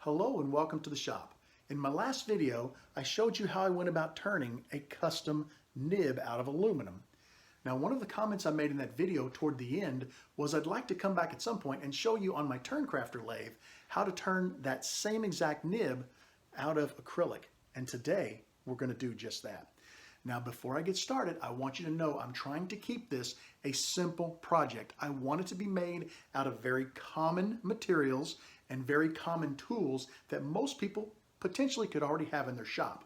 Hello and welcome to the shop. In my last video, I showed you how I went about turning a custom nib out of aluminum. Now, one of the comments I made in that video toward the end was I'd like to come back at some point and show you on my Turncrafter lathe how to turn that same exact nib out of acrylic. And today, we're going to do just that. Now, before I get started, I want you to know I'm trying to keep this a simple project. I want it to be made out of very common materials and very common tools that most people potentially could already have in their shop.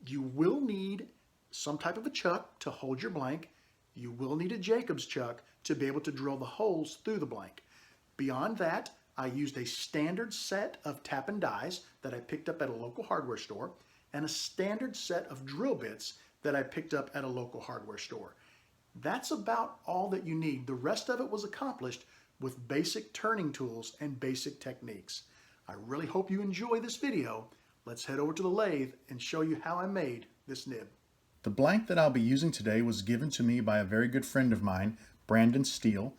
You will need some type of a chuck to hold your blank. You will need a Jacob's chuck to be able to drill the holes through the blank. Beyond that, I used a standard set of tap and dies that I picked up at a local hardware store and a standard set of drill bits that I picked up at a local hardware store. That's about all that you need. The rest of it was accomplished with basic turning tools and basic techniques. I really hope you enjoy this video. Let's head over to the lathe and show you how I made this nib. The blank that I'll be using today was given to me by a very good friend of mine, Brandon Steele.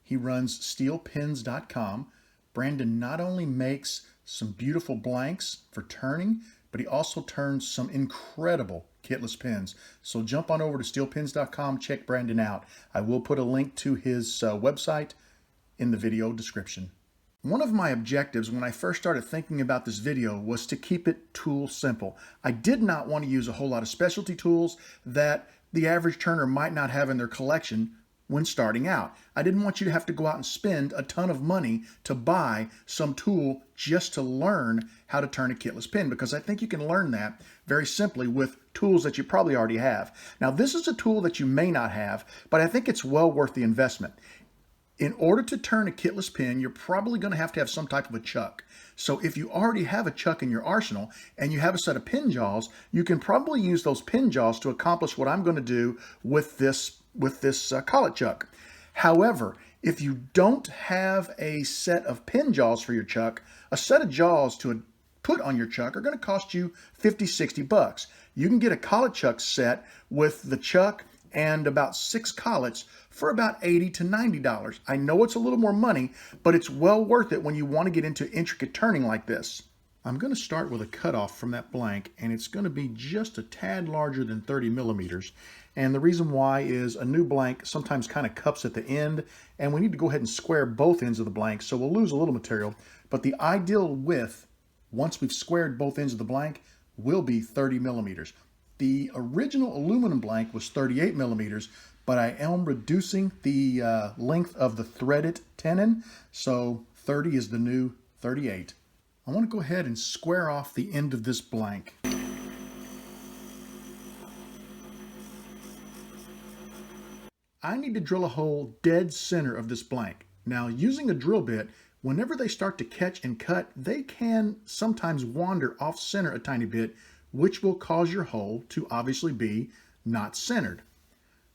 He runs steelpins.com. Brandon not only makes some beautiful blanks for turning, but he also turns some incredible kitless pins. So jump on over to steelpins.com, check Brandon out. I will put a link to his website in the video description. One of my objectives when I first started thinking about this video was to keep it tool simple. I did not want to use a whole lot of specialty tools that the average turner might not have in their collection when starting out. I didn't want you to have to go out and spend a ton of money to buy some tool just to learn how to turn a kitless pin, because I think you can learn that very simply with tools that you probably already have. Now, this is a tool that you may not have, but I think it's well worth the investment. In order to turn a kitless pin, you're probably going to have some type of a chuck. So if you already have a chuck in your arsenal and you have a set of pin jaws, you can probably use those pin jaws to accomplish what I'm going to do with this collet chuck. However, if you don't have a set of pin jaws for your chuck, a set of jaws to put on your chuck are going to cost you $50–60. You can get a collet chuck set with the chuck and about 6 collets for about $80–90. I know it's a little more money, but it's well worth it when you want to get into intricate turning like this. I'm going to start with a cutoff from that blank, and it's going to be just a tad larger than 30 millimeters. And the reason why is a new blank sometimes kind of cups at the end, and we need to go ahead and square both ends of the blank, so we'll lose a little material. But the ideal width, once we've squared both ends of the blank, will be 30 millimeters. The original aluminum blank was 38 millimeters, but I am reducing the length of the threaded tenon, so 30 is the new 38. I want to go ahead and square off the end of this blank. I need to drill a hole dead center of this blank. Now, using a drill bit, whenever they start to catch and cut, they can sometimes wander off center a tiny bit, which will cause your hole to obviously be not centered.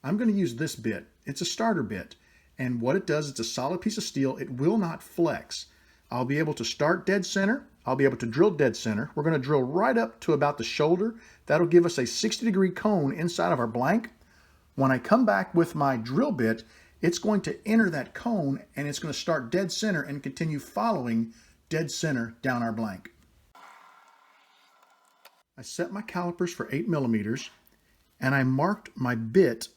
I'm going to use this bit. It's a starter bit, and what it does, it's a solid piece of steel. It will not flex. I'll be able to start dead center. I'll be able to drill dead center. We're going to drill right up to about the shoulder. That'll give us a 60-degree cone inside of our blank. When I come back with my drill bit, it's going to enter that cone, and it's going to start dead center and continue following dead center down our blank. I set my calipers for 8 millimeters, and I marked my bit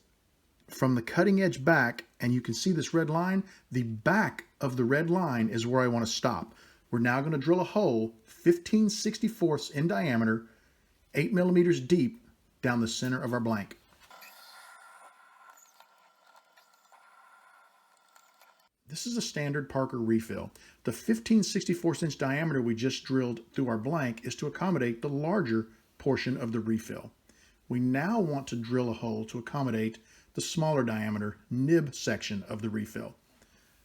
from the cutting edge back, and you can see this red line. The back of the red line is where I want to stop. We're now going to drill a hole 15/64 in diameter, 8 millimeters deep down the center of our blank. This is a standard Parker refill. The 15/64 diameter we just drilled through our blank is to accommodate the larger portion of the refill. We now want to drill a hole to accommodate the smaller diameter nib section of the refill.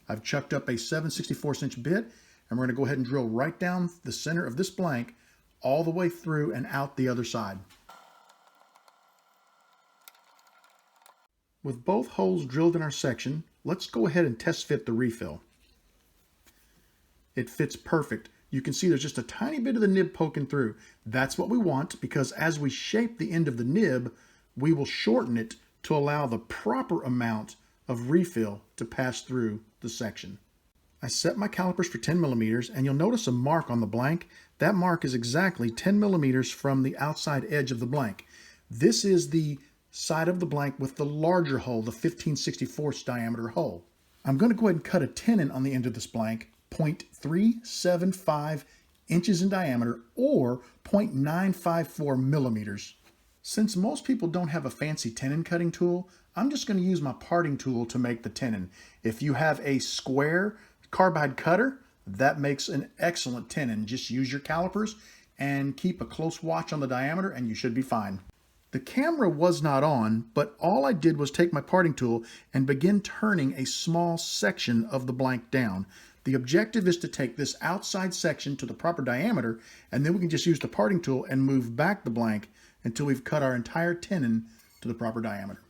I've chucked up a 7/64 bit, and we're going to go ahead and drill right down the center of this blank all the way through and out the other side. With both holes drilled in our section, let's go ahead and test fit the refill. It fits perfect. You can see there's just a tiny bit of the nib poking through. That's what we want, because as we shape the end of the nib, we will shorten it to allow the proper amount of refill to pass through the section. I set my calipers for 10 millimeters, and you'll notice a mark on the blank. That mark is exactly 10 millimeters from the outside edge of the blank. This is the side of the blank with the larger hole, the 15/64 diameter hole. I'm going to go ahead and cut a tenon on the end of this blank, 0.375 inches in diameter or 0.954 millimeters. Since most people don't have a fancy tenon cutting tool, I'm just going to use my parting tool to make the tenon. If you have a square carbide cutter, that makes an excellent tenon. Just use your calipers and keep a close watch on the diameter and you should be fine. The camera was not on, but all I did was take my parting tool and begin turning a small section of the blank down. The objective is to take this outside section to the proper diameter, and then we can just use the parting tool and move back the blank until we've cut our entire tenon to the proper diameter.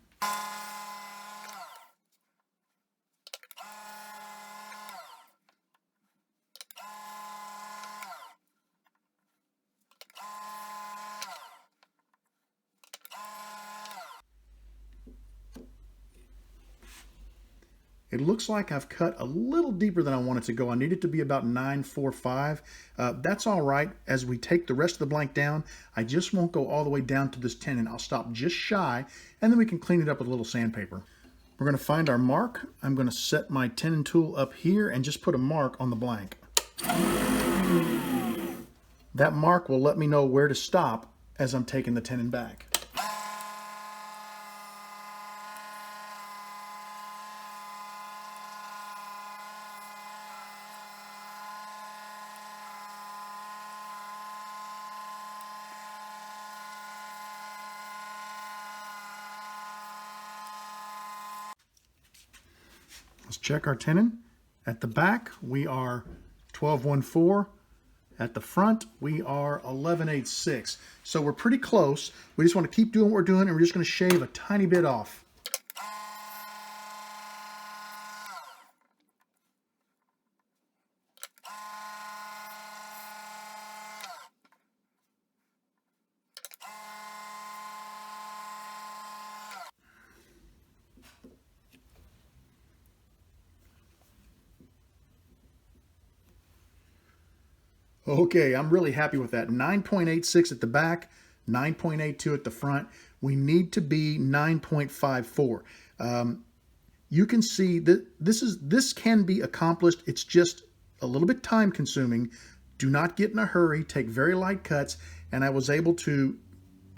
It looks like I've cut a little deeper than I want it to go. I need it to be about 945. That's all right. As we take the rest of the blank down, I just won't go all the way down to this tenon. I'll stop just shy, and then we can clean it up with a little sandpaper. We're going to find our mark. I'm going to set my tenon tool up here and just put a mark on the blank. That mark will let me know where to stop as I'm taking the tenon back. Let's check our tenon. At the back, we are 12/14. At the front, we are 11/8/6. So we're pretty close. We just want to keep doing what we're doing, and we're just going to shave a tiny bit off. Okay, I'm really happy with that. 9.86 at the back, 9.82 at the front. We need to be 9.54. You can see that this can be accomplished. It's just a little bit time consuming. Do not get in a hurry. Take very light cuts. And I was able to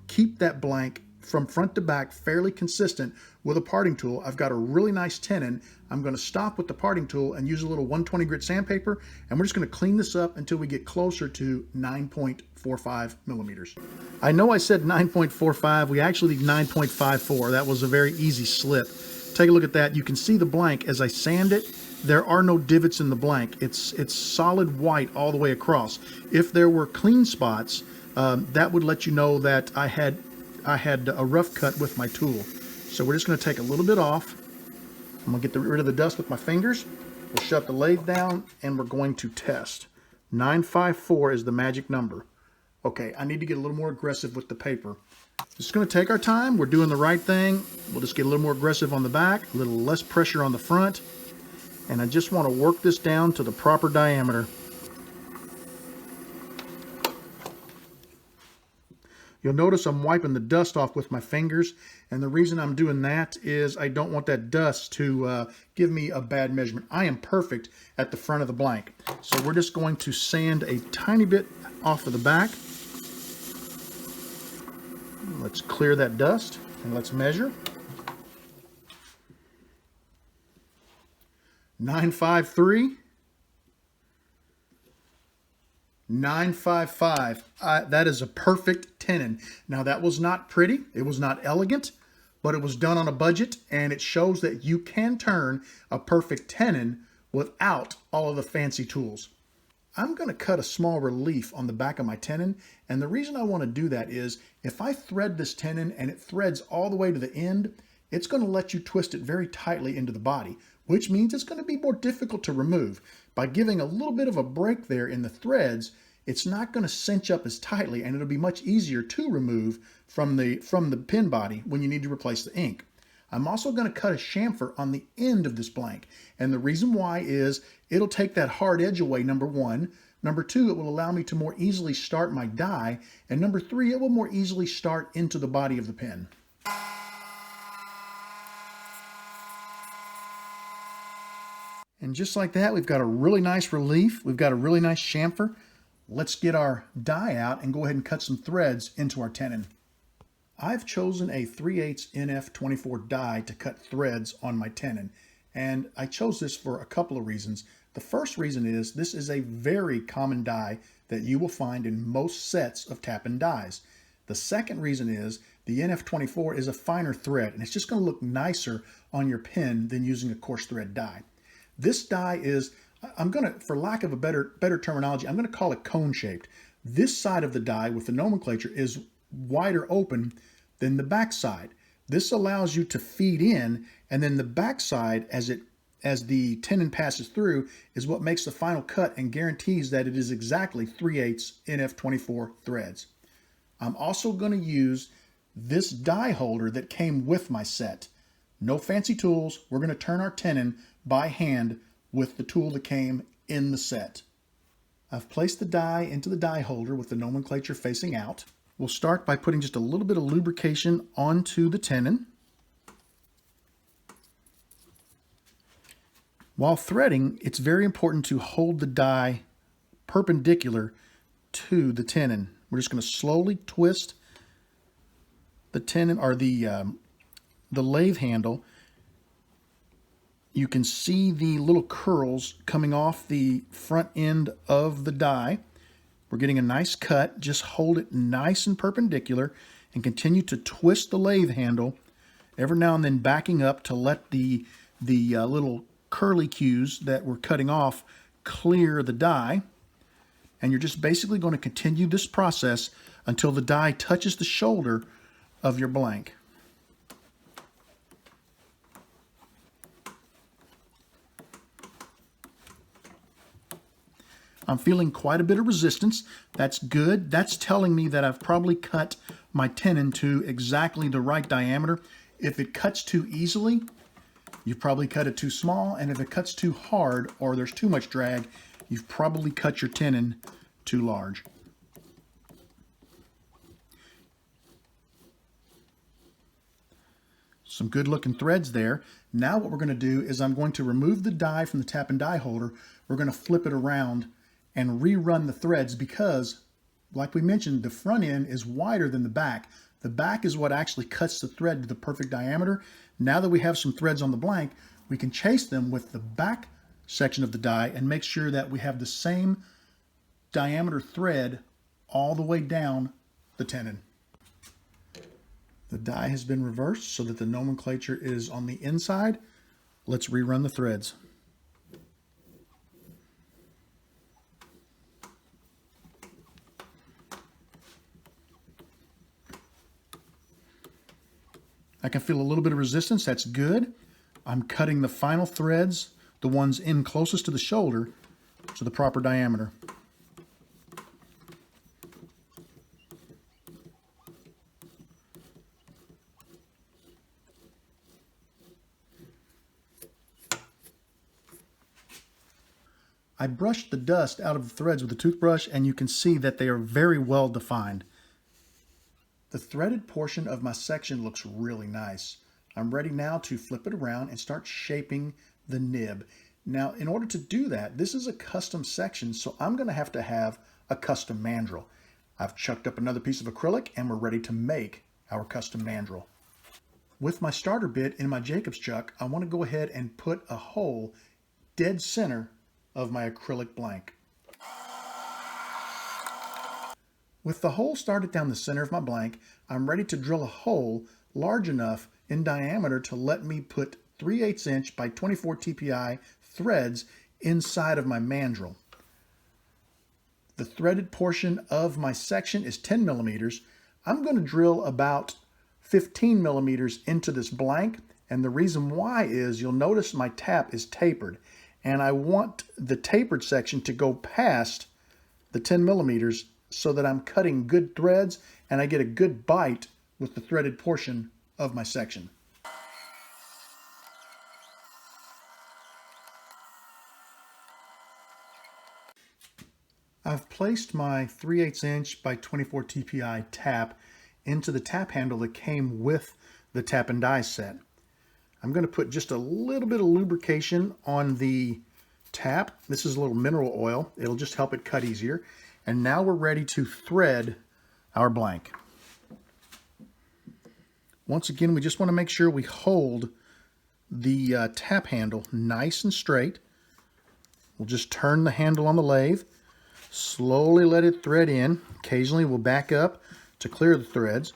keep that blank from front to back fairly consistent with a parting tool. I've got a really nice tenon. I'm going to stop with the parting tool and use a little 120 grit sandpaper, and we're just going to clean this up until we get closer to 9.45 millimeters. I know I said 9.45. We actually need 9.54. That was a very easy slip. Take a look at that. You can see the blank as I sand it. There are no divots in the blank. It's solid white all the way across. If there were clean spots, that would let you know that I had a rough cut with my tool. So we're just going to take a little bit off. I'm going to get rid of the dust with my fingers. We'll shut the lathe down and we're going to test. 954 is the magic number. Okay, I need to get a little more aggressive with the paper. Just going to take our time. We're doing the right thing. We'll just get a little more aggressive on the back, a little less pressure on the front. And I just want to work this down to the proper diameter. You'll notice I'm wiping the dust off with my fingers, and the reason I'm doing that is I don't want that dust to give me a bad measurement. I am perfect at the front of the blank. So we're just going to sand a tiny bit off of the back. Let's clear that dust and let's measure. 953. 955. That is a perfect tenon. Now that was not pretty, it was not elegant, but it was done on a budget, and it shows that you can turn a perfect tenon without all of the fancy tools. I'm going to cut a small relief on the back of my tenon, and the reason I want to do that is if I thread this tenon and it threads all the way to the end, it's going to let you twist it very tightly into the body, which means it's going to be more difficult to remove. By giving a little bit of a break there in the threads, it's not going to cinch up as tightly, and it'll be much easier to remove from the pin body when you need to replace the ink. I'm also going to cut a chamfer on the end of this blank. And the reason why is it'll take that hard edge away, number one. Number two, it will allow me to more easily start my die. And number three, it will more easily start into the body of the pen. And just like that, we've got a really nice relief. We've got a really nice chamfer. Let's get our die out and go ahead and cut some threads into our tenon. I've chosen a 3/8 NF24 die to cut threads on my tenon. And I chose this for a couple of reasons. The first reason is this is a very common die that you will find in most sets of tap-in dies. The second reason is the NF24 is a finer thread, and it's just going to look nicer on your pen than using a coarse thread die. This die is, I'm going to, for lack of a better terminology, I'm going to call it cone-shaped. This side of the die with the nomenclature is wider open than the back side. This allows you to feed in, and then the back side, as the tenon passes through, is what makes the final cut and guarantees that it is exactly 3/8 NF24 threads. I'm also going to use this die holder that came with my set. No fancy tools. We're going to turn our tenon by hand with the tool that came in the set. I've placed the die into the die holder with the nomenclature facing out. We'll start by putting just a little bit of lubrication onto the tenon. While threading, it's very important to hold the die perpendicular to the tenon. We're just going to slowly twist the tenon, or the lathe handle. You can see the little curls coming off the front end of the die. We're getting a nice cut. Just hold it nice and perpendicular and continue to twist the lathe handle, every now and then backing up to let the little curly cues that we're cutting off clear the die. And you're just basically going to continue this process until the die touches the shoulder of your blank. I'm feeling quite a bit of resistance. That's good. That's telling me that I've probably cut my tenon to exactly the right diameter. If it cuts too easily, you've probably cut it too small. And if it cuts too hard or there's too much drag, you've probably cut your tenon too large. Some good looking threads there. Now what we're going to do is I'm going to remove the die from the tap and die holder. We're going to flip it around and rerun the threads because, like we mentioned, the front end is wider than the back. The back is what actually cuts the thread to the perfect diameter. Now that we have some threads on the blank, we can chase them with the back section of the die and make sure that we have the same diameter thread all the way down the tenon. The die has been reversed so that the nomenclature is on the inside. Let's rerun the threads. I can feel a little bit of resistance. That's good. I'm cutting the final threads, the ones in closest to the shoulder, to the proper diameter. I brushed the dust out of the threads with a toothbrush, and you can see that they are very well defined. The threaded portion of my section looks really nice. I'm ready now to flip it around and start shaping the nib. Now, in order to do that, this is a custom section, so I'm going to have a custom mandrel. I've chucked up another piece of acrylic, and we're ready to make our custom mandrel. With my starter bit in my Jacob's chuck, I want to go ahead and put a hole dead center of my acrylic blank. With the hole started down the center of my blank, I'm ready to drill a hole large enough in diameter to let me put 3/8 inch by 24 TPI threads inside of my mandrel. The threaded portion of my section is 10 millimeters. I'm going to drill about 15 millimeters into this blank, and the reason why is you'll notice my tap is tapered, and I want the tapered section to go past the 10 millimeters so that I'm cutting good threads and I get a good bite with the threaded portion of my section. I've placed my 3/8 inch by 24 TPI tap into the tap handle that came with the tap and die set. I'm going to put just a little bit of lubrication on the tap. This is a little mineral oil. It'll just help it cut easier. And now we're ready to thread our blank. Once again, we just want to make sure we hold the tap handle nice and straight. We'll just turn the handle on the lathe, slowly let it thread in. Occasionally we'll back up to clear the threads.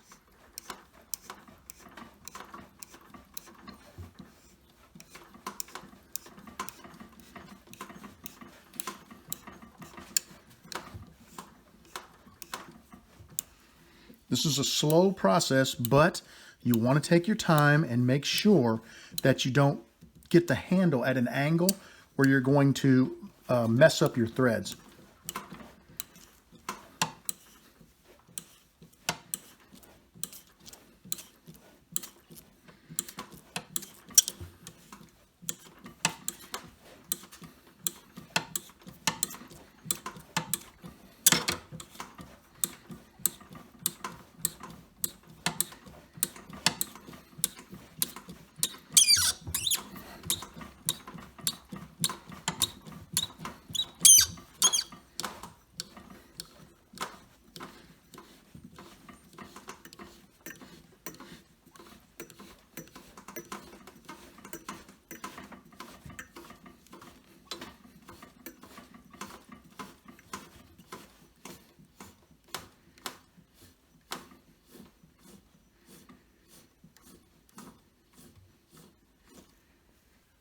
This is a slow process, but you want to take your time and make sure that you don't get the handle at an angle where you're going to mess up your threads.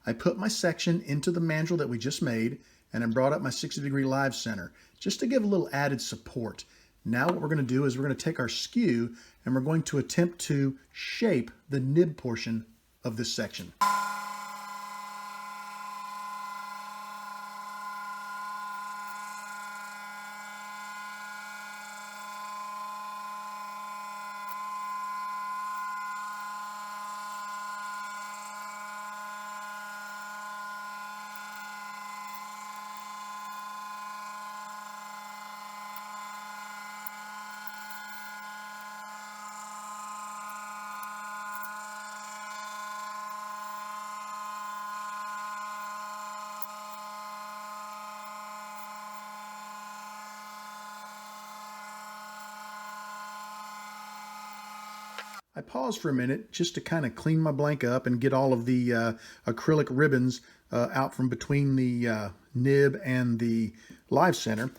I put my section into the mandrel that we just made, and I brought up my 60-degree live center just to give a little added support. Now what we're going to do is we're going to take our skew and we're going to attempt to shape the nib portion of this section. I paused for a minute just to kind of clean my blank up and get all of the acrylic ribbons out from between the nib and the live center.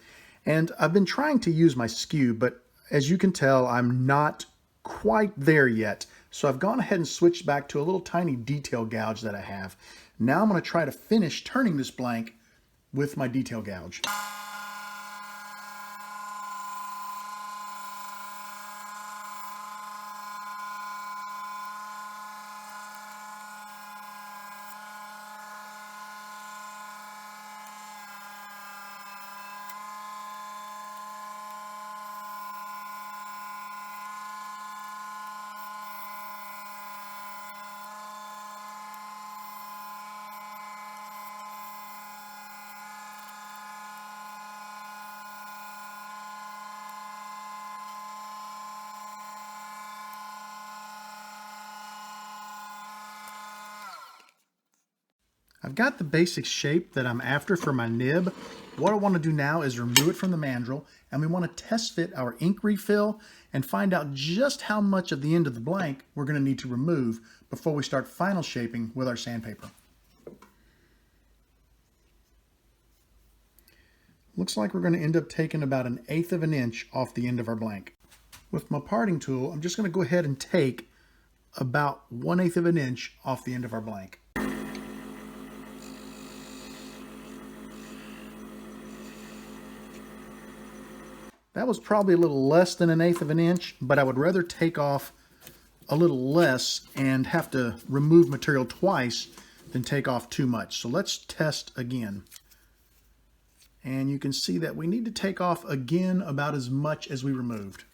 And I've been trying to use my skew, but as you can tell, I'm not quite there yet. So I've gone ahead and switched back to a little tiny detail gouge that I have. Now I'm going to try to finish turning this blank with my detail gouge. I've got the basic shape that I'm after for my nib. What I want to do now is remove it from the mandrel, and we want to test fit our ink refill and find out just how much of the end of the blank we're going to need to remove before we start final shaping with our sandpaper. Looks like we're going to end up taking about 1/8 of an inch off the end of our blank. With my parting tool, I'm just going to go ahead and take about 1/8 of an inch off the end of our blank. That was probably a little less than 1/8 of an inch, but I would rather take off a little less and have to remove material twice than take off too much. So let's test again. And you can see that we need to take off again about as much as we removed.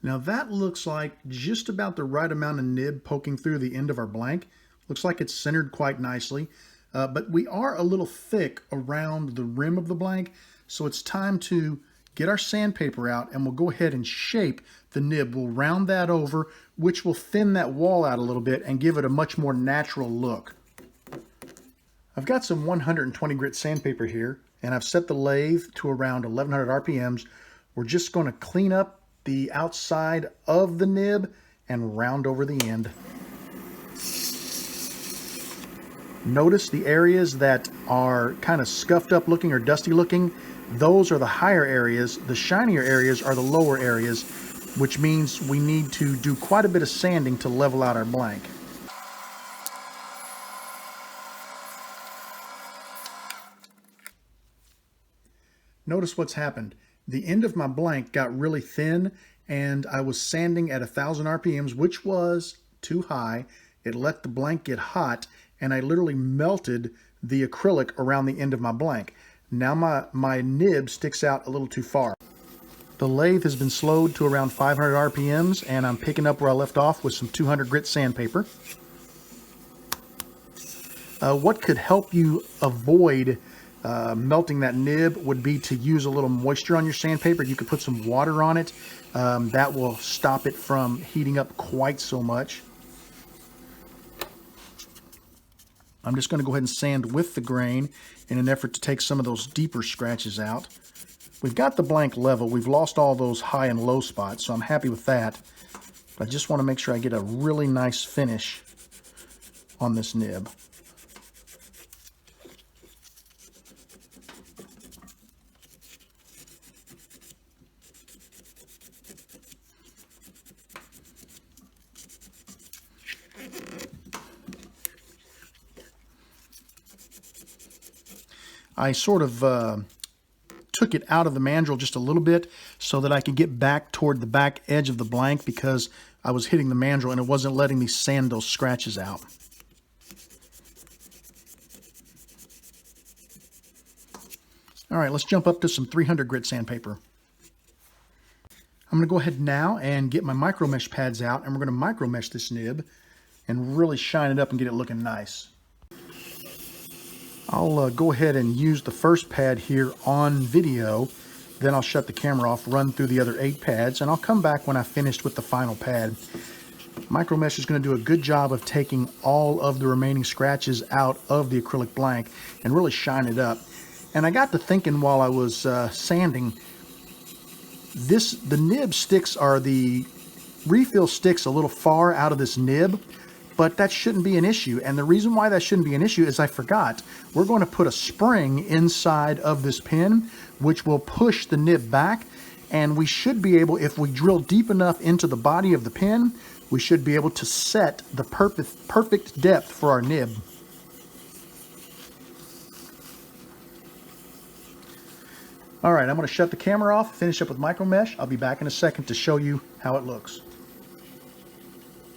Now that looks like just about the right amount of nib poking through the end of our blank. Looks like it's centered quite nicely, but we are a little thick around the rim of the blank, so it's time to get our sandpaper out and we'll go ahead and shape the nib. We'll round that over, which will thin that wall out a little bit and give it a much more natural look. I've got some 120 grit sandpaper here, and I've set the lathe to around 1100 RPMs. We're just going to clean up the outside of the nib and round over the end. Notice the areas that are kind of scuffed up looking or dusty looking. Those are the higher areas. The shinier areas are the lower areas, which means we need to do quite a bit of sanding to level out our blank. Notice what's happened. The end of my blank got really thin and I was sanding at 1000 RPMs, which was too high. It let the blank get hot and I literally melted the acrylic around the end of my blank. Now my nib sticks out a little too far. The lathe has been slowed to around 500 RPMs and I'm picking up where I left off with some 200 grit sandpaper. What could help you avoid melting that nib would be to use a little moisture on your sandpaper. You could put some water on it. That will stop it from heating up quite so much. I'm just going to go ahead and sand with the grain in an effort to take some of those deeper scratches out. We've got the blank level. We've lost all those high and low spots, so I'm happy with that. But I just want to make sure I get a really nice finish on this nib. I sort of took it out of the mandrel just a little bit so that I could get back toward the back edge of the blank because I was hitting the mandrel and it wasn't letting me sand those scratches out. All right, let's jump up to some 300 grit sandpaper. I'm going to go ahead now and get my micro mesh pads out and we're going to micro mesh this nib and really shine it up and get it looking nice. I'll go ahead and use the first pad here on video, then I'll shut the camera off, run through the other 8 pads, and I'll come back when I've finished with the final pad. Micro mesh is going to do a good job of taking all of the remaining scratches out of the acrylic blank and really shine it up. And I got to thinking while I was sanding, the nib sticks are the refill sticks a little far out of this nib, but that shouldn't be an issue. And the reason why that shouldn't be an issue is I forgot. We're going to put a spring inside of this pin, which will push the nib back. And we should be able, if we drill deep enough into the body of the pin, we should be able to set the perfect depth for our nib. All right, I'm going to shut the camera off, finish up with micro mesh. I'll be back in a second to show you how it looks.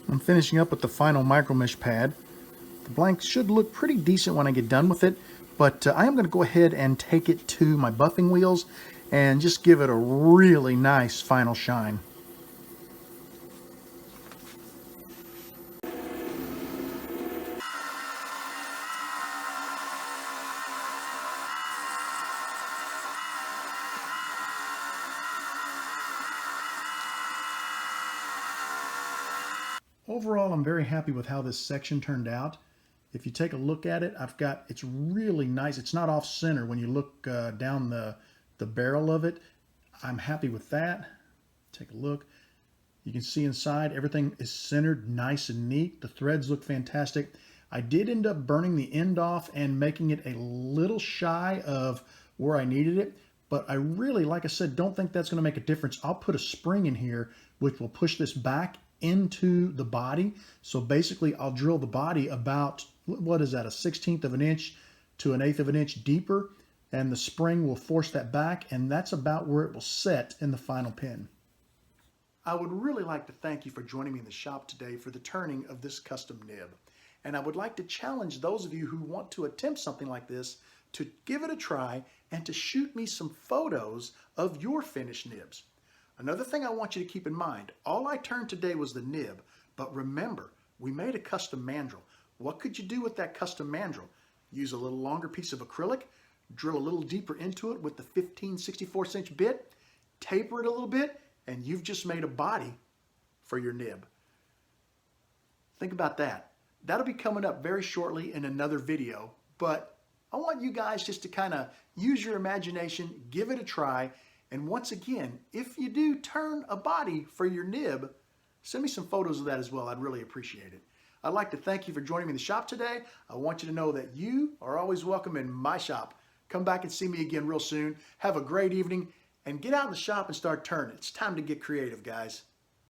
I'm finishing up with the final micro mesh pad. The blank should look pretty decent when I get done with it, but I am going to go ahead and take it to my buffing wheels and just give it a really nice final shine. Overall, I'm very happy with how this section turned out. If you take a look at it, it's really nice. It's not off center when you look down the barrel of it. I'm happy with that. Take a look. You can see inside everything is centered nice and neat. The threads look fantastic. I did end up burning the end off and making it a little shy of where I needed it, but I really, like I said, don't think that's going to make a difference. I'll put a spring in here which will push this back into the body. So basically I'll drill the body about, what is that, a 1/16 of an inch to an 1/8 of an inch deeper, and the spring will force that back, and that's about where it will set in the final pin. I would really like to thank you for joining me in the shop today for the turning of this custom nib. And I would like to challenge those of you who want to attempt something like this to give it a try and to shoot me some photos of your finished nibs. Another thing I want you to keep in mind, all I turned today was the nib, but remember, we made a custom mandrel. What could you do with that custom mandrel? Use a little longer piece of acrylic, drill a little deeper into it with the 15/64" bit, taper it a little bit, and you've just made a body for your nib. Think about that. That'll be coming up very shortly in another video, but I want you guys just to kind of use your imagination, give it a try, and once again, if you do turn a body for your nib, send me some photos of that as well. I'd really appreciate it. I'd like to thank you for joining me in the shop today. I want you to know that you are always welcome in my shop. Come back and see me again real soon. Have a great evening and get out in the shop and start turning. It's time to get creative, guys.